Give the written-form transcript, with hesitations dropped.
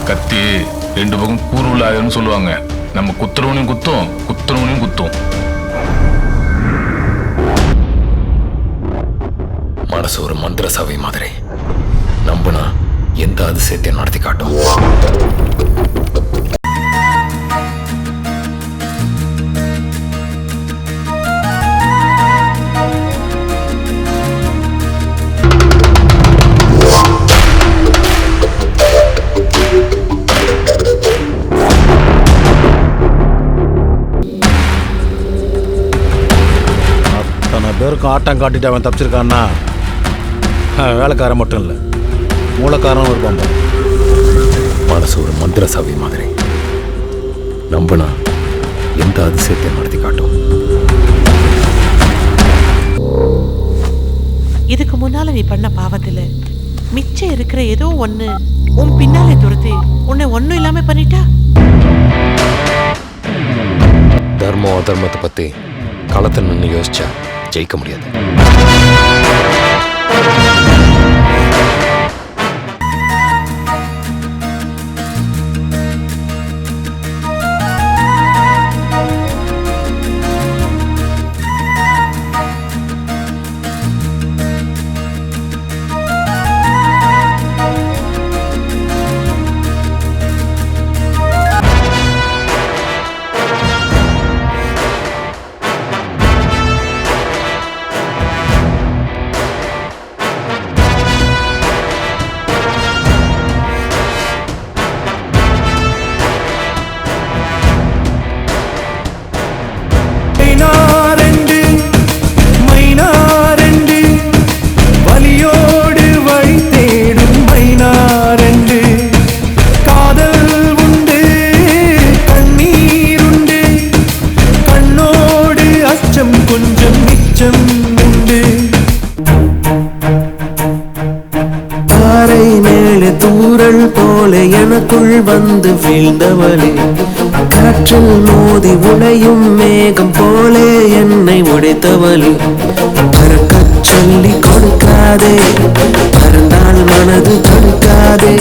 கத்தி ரெண்டு பக்கம் கூறுள்ள ஆயுதம்னு சொல்லுவாங்க. நம்ம குத்துறவனையும் குத்தும், குத்துறவனையும் குத்தும். மனசு ஒரு மந்திர சபை மாதிரி. நம்பினா எந்த அதிசயத்தையும் நடத்தி காட்டும். பேருக்கும் ஆட்டம் காட்டிட்டு அவன் தப்பிச்சிருக்கான்னா வேலைக்காரன் மட்டும் இல்லை, மூலக்காரனும் இருப்பான். மனசு ஒரு மந்திர சபை மாதிரி. நம்பினா எந்த அதிசயத்தை நடத்தி காட்டும். இதுக்கு முன்னால நீ பண்ண பாவத்துல மிச்சம் இருக்கிற ஏதோ ஒண்ணு உன் பின்னாலே துரத்தி உன்னை ஒன்னும் இல்லாம பண்ணிட்டா. தர்மம் அதர்மத்தை பத்தி களத்தில் நின்று யோசிச்சா ஜெயிக்க முடியாது. தூரல் போல எனக்குள் வந்து வீழ்ந்தவளே, காற்றில் மோதி உடையும் மேகம் போலே என்னை உடைத்தவளே, பறக்கச் சொல்லி கொடுக்காதே, பறந்தால் மனது தடுக்காதே.